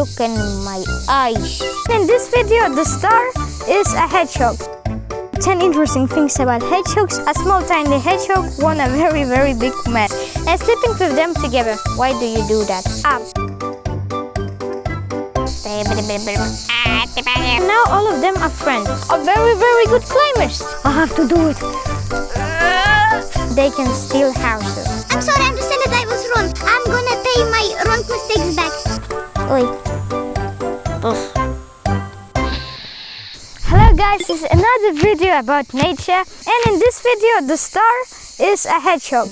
Look in my eyes. In this video, the star is a hedgehog. 10 interesting things about hedgehogs. A small tiny hedgehog won a very very big match. And sleeping with them together. Why do you do that? Now all of them are friends. Are very very good climbers. I have to do it. They can steal houses. I'm sorry, I understand that I was wrong. I'm gonna pay my wrong mistakes back. Oi. Hello guys, this is another video about nature, and in this video the star is a hedgehog.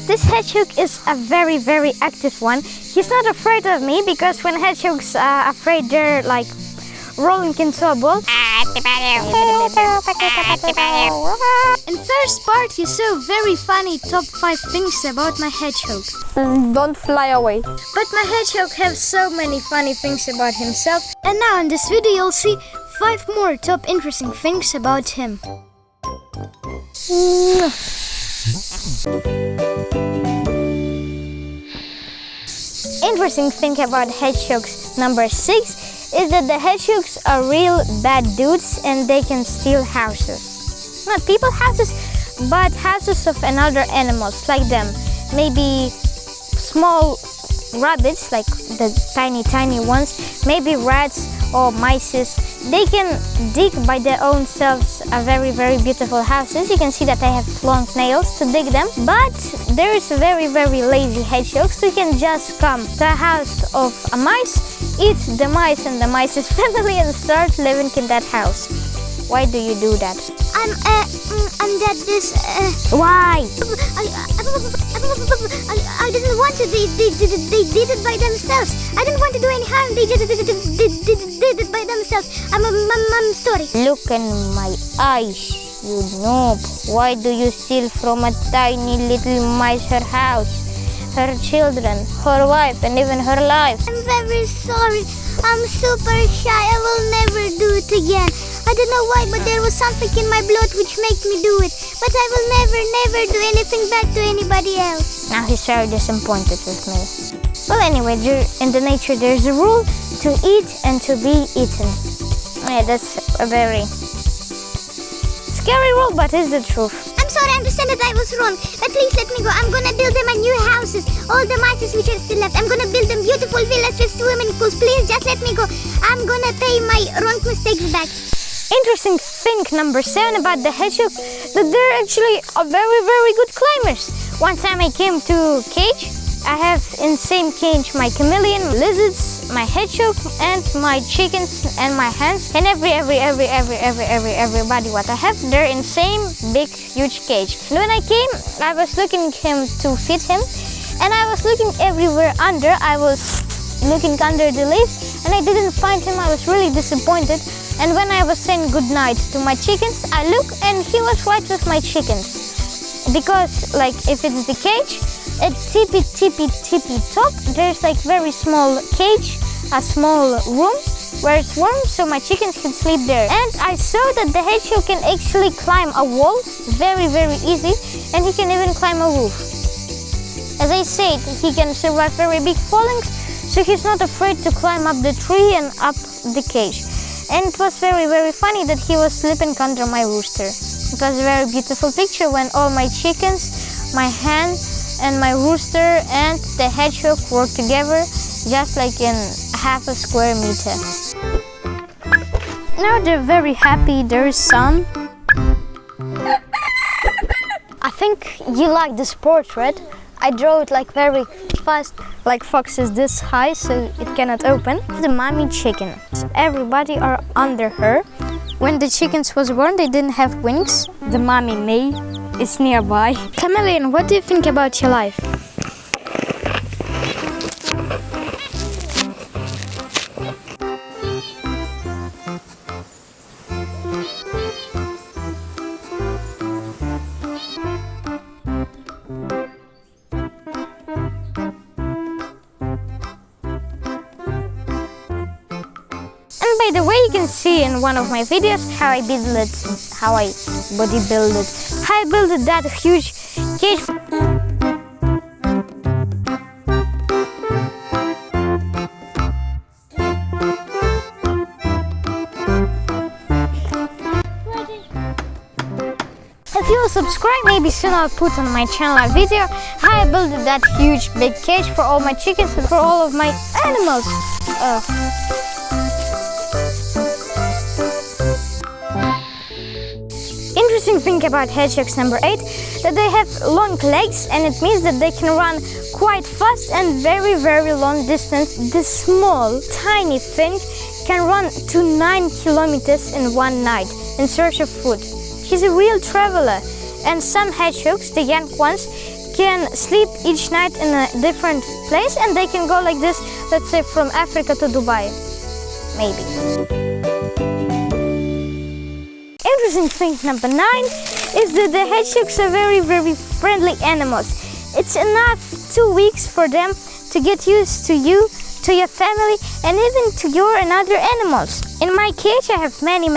This hedgehog is a very very active one. He's not afraid of me because when hedgehogs are afraid they're like rolling into a ball. In first part you saw very funny top 5 things about my hedgehog. Don't fly away. But my hedgehog has so many funny things about himself. And now in this video you'll see 5 more top interesting things about him. Interesting thing about hedgehogs number 6 is that the hedgehogs are real bad dudes and they can steal houses. Not people houses, but houses of another animals like them. Maybe small rabbits, like the tiny ones, maybe rats or mice. They can dig by their own selves a very very beautiful houses. You can see that they have long nails to dig them. But there is a very very lazy hedgehog, so you can just come to a house of a mice, eat the mice and the mice's family and start living in that house. Why do you do that? I'm that this. Why? I didn't want to. They did it by themselves. I didn't want to do any harm. They just did it by themselves. I'm sorry. Look in my eyes, you noob. Why do you steal from a tiny little mice her house, her children, her wife, and even her life? I'm very sorry. I'm super shy. I will never do it again. I don't know why, but there was something in my blood which made me do it. But I will never do anything back to anybody else. Now he's very disappointed with me. Well, anyway, in the nature there's a rule to eat and to be eaten. Yeah, that's a very scary rule, but it's the truth. I'm sorry, I understand that I was wrong. But please let me go. I'm gonna build them a new houses. All the mice which are still left. I'm gonna build them beautiful villas with swimming pools. Please just let me go. I'm gonna pay my wrong mistakes back. Interesting thing number 7 about the hedgehog, that they're actually a very very good climbers. One time I came to cage. I have in same cage my chameleon, lizards, my hedgehog, and my chickens and my hens, and everybody what I have. They're in same big huge cage. And when I came, I was looking him to feed him, and I was looking everywhere under. I was looking under the leaves, and I didn't find him. I was really disappointed. And when I was saying good night to my chickens, I look and he was right with my chickens. Because like if it's the cage, at tippy top, there's like very small cage, a small room where it's warm, so my chickens can sleep there. And I saw that the hedgehog can actually climb a wall very very easy, and he can even climb a roof. As I said, he can survive very big fallings, so he's not afraid to climb up the tree and up the cage. And it was very very funny that he was sleeping under my rooster. It was a very beautiful picture when all my chickens, my hen and my rooster and the hedgehog work together, just like in half a square meter. Now they're very happy, there's sun. I think you like this portrait. I draw it like very fast, like fox is this high so it cannot open. The mommy chicken. Everybody are under her. When the chickens was born, they didn't have wings. The mommy May is nearby. Chameleon, what do you think about your life? By the way, you can see in one of my videos how I bodybuild it. How I built that huge cage. will subscribe, maybe soon I'll put on my channel a video how I built that huge big cage for all my chickens and for all of my animals. Interesting thing about hedgehogs number 8, that they have long legs, and it means that they can run quite fast and very, very long distance. This small, tiny thing can run to 9 kilometers in one night in search of food. He's a real traveler, and some hedgehogs, the young ones, can sleep each night in a different place, and they can go like this, let's say from Africa to Dubai, maybe. Interesting thing number 9 is that the hedgehogs are very, very friendly animals. It's enough 2 weeks for them to get used to you, to your family, and even to your and other animals. In my cage I have many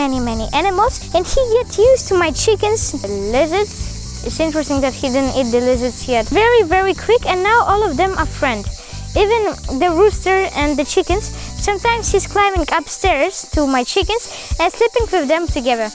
animals, and he gets used to my chickens, the lizards. It's interesting that he didn't eat the lizards yet. Very, very quick, and now all of them are friends. Even the rooster and the chickens, sometimes he's climbing upstairs to my chickens and sleeping with them together.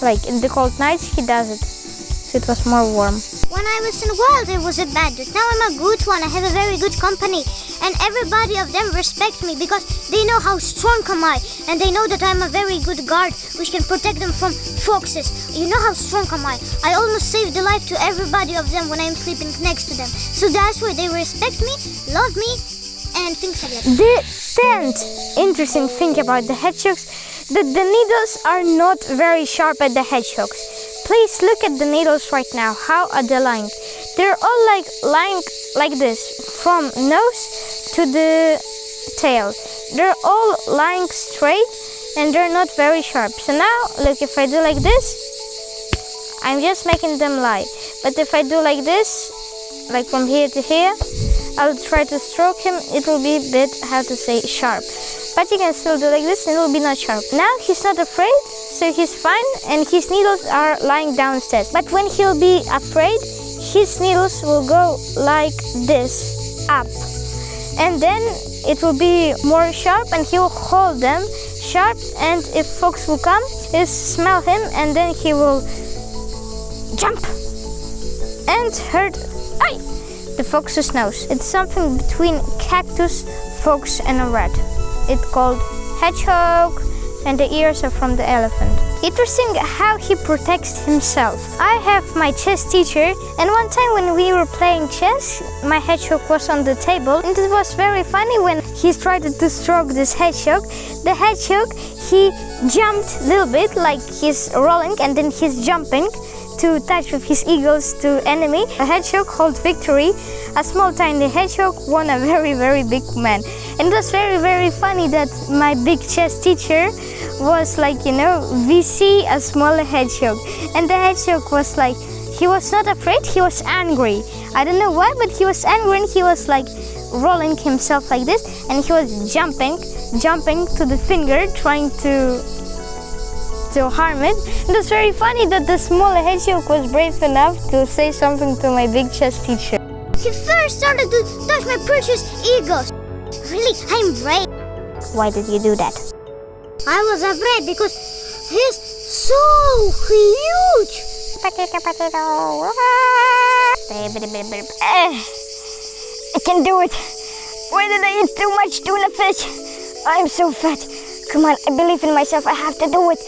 Like in the cold nights he does it, so it was more warm. When I was in the world, I was a bad dude. Now I'm a good one. I have a very good company. And everybody of them respect me because they know how strong am I. And they know that I'm a very good guard which can protect them from foxes. You know how strong am I. I almost saved the life to everybody of them when I'm sleeping next to them. So that's why they respect me, love me, and things like that. The 10th interesting thing about the hedgehogs, that the needles are not very sharp at the hedgehogs. Please look at the needles right now. How are they lying? They're all lying like this, from nose to the tail. They're all lying straight and they're not very sharp. So now, look, if I do like this, I'm just making them lie. But if I do like this, like from here to here, I'll try to stroke him. It will be a bit, how to say, sharp. But you can still do like this and it will be not sharp. Now he's not afraid, so he's fine, and his needles are lying downstairs. But when he'll be afraid, his needles will go like this, up. And then it will be more sharp and he'll hold them sharp, and if fox will come, just smell him and then he will jump and hurt the fox's nose. It's something between cactus, fox and a rat. It's called hedgehog, and the ears are from the elephant. Interesting how he protects himself. I have my chess teacher, and one time when we were playing chess, my hedgehog was on the table, and it was very funny when he tried to stroke this hedgehog. The hedgehog, he jumped a little bit, like he's rolling, and then he's jumping to touch with his eagles to enemy. A hedgehog hold victory. A small tiny hedgehog won a very, very big man. And it was very, very funny that my big chess teacher was like, you know, VC a smaller hedgehog. And the hedgehog was like, he was not afraid, he was angry. I don't know why, but he was angry and he was like rolling himself like this, and he was jumping to the finger, trying to harm it. It was very funny that the smaller hedgehog was brave enough to say something to my big chess teacher. He first started to touch my precious eagles. Really, I'm brave. Why did you do that? I was afraid because he's so huge. Potato. I can do it. Why did I eat too much tuna fish? I'm so fat. Come on, I believe in myself. I have to do it.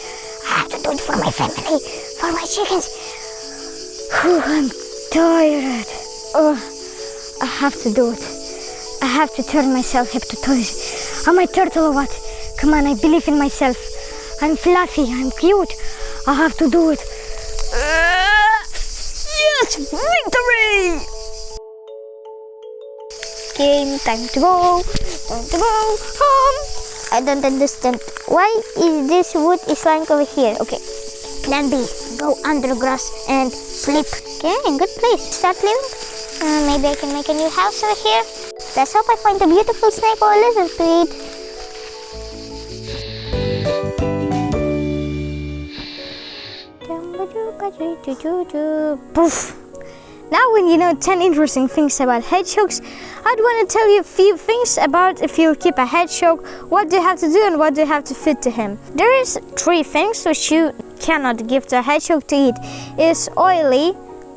I have to do it for my family, for my chickens. I'm tired. I have to do it. I have to turn myself into toys. Am I turtle or what? Come on, I believe in myself. I'm fluffy, I'm cute. I have to do it. Yes, victory! Game, time to go home. I don't understand. Why is this wood is lying over here? Okay. Plan B, go under grass and sleep. Okay, good place. Start living. Maybe I can make a new house over here. Let's hope I find a beautiful snake or a lizard to eat. Poof! Now when you know 10 interesting things about hedgehogs, I'd want to tell you a few things about if you keep a hedgehog, what do you have to do and what do you have to feed to him. There is 3 things which you cannot give to a hedgehog to eat. Is oily,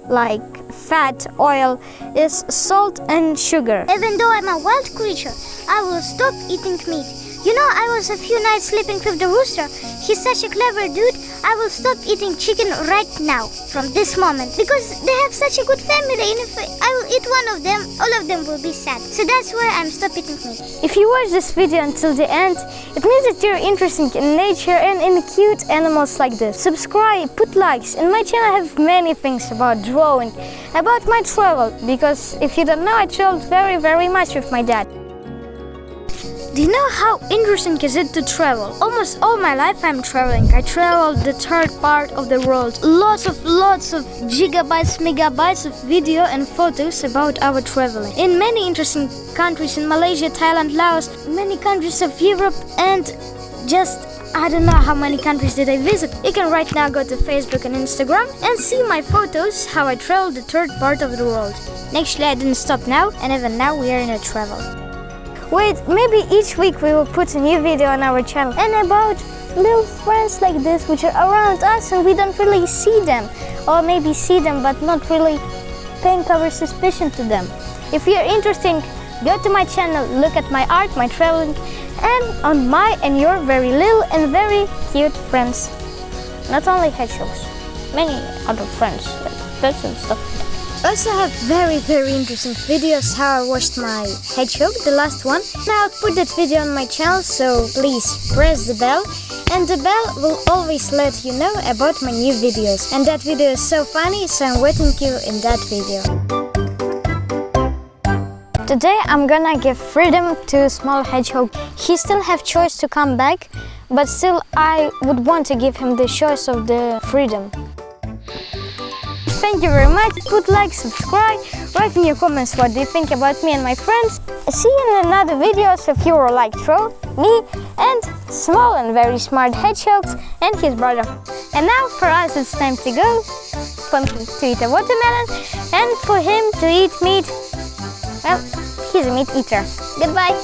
like fat, oil, is salt and sugar. Even though I'm a wild creature, I will stop eating meat. You know, I was a few nights sleeping with the rooster. He's such a clever dude. I will stop eating chicken right now, from this moment, because they have such a good family, and if I will eat one of them, all of them will be sad. So that's why I'm stop eating meat. If you watch this video until the end, it means that you're interested in nature and in cute animals like this. Subscribe, put likes. In my channel I have many things about drawing, about my travel, because if you don't know, I traveled very much with my dad. Do you know how interesting is it to travel? Almost all my life I'm traveling. I traveled the third part of the world. Lots of gigabytes, megabytes of video and photos about our traveling. In many interesting countries, in Malaysia, Thailand, Laos, many countries of Europe, and just I don't know how many countries did I visit. You can right now go to Facebook and Instagram and see my photos how I traveled the third part of the world. Actually, I didn't stop now, and even now we are in a travel. Wait, maybe each week we will put a new video on our channel and about little friends like this which are around us and we don't really see them, or maybe see them but not really paying our suspicion to them. If you're interested, go to my channel, look at my art, my traveling, and on my and your very little and very cute friends. Not only hedgehogs, many other friends like pets and stuff. I also have very interesting videos how I washed my hedgehog, the last one. Now I'll put that video on my channel, so please press the bell, and the bell will always let you know about my new videos. And that video is so funny, so I'm waiting you in that video. Today I'm gonna give freedom to a small hedgehog. He still have choice to come back, but still I would want to give him the choice of the freedom. Thank you very much. Put like, subscribe, write in your comments what do you think about me and my friends. See you in another videos if you would like to me and small and very smart hedgehogs and his brother. And now for us it's time to go for him to eat a watermelon and for him to eat meat. Well, he's a meat eater. Goodbye.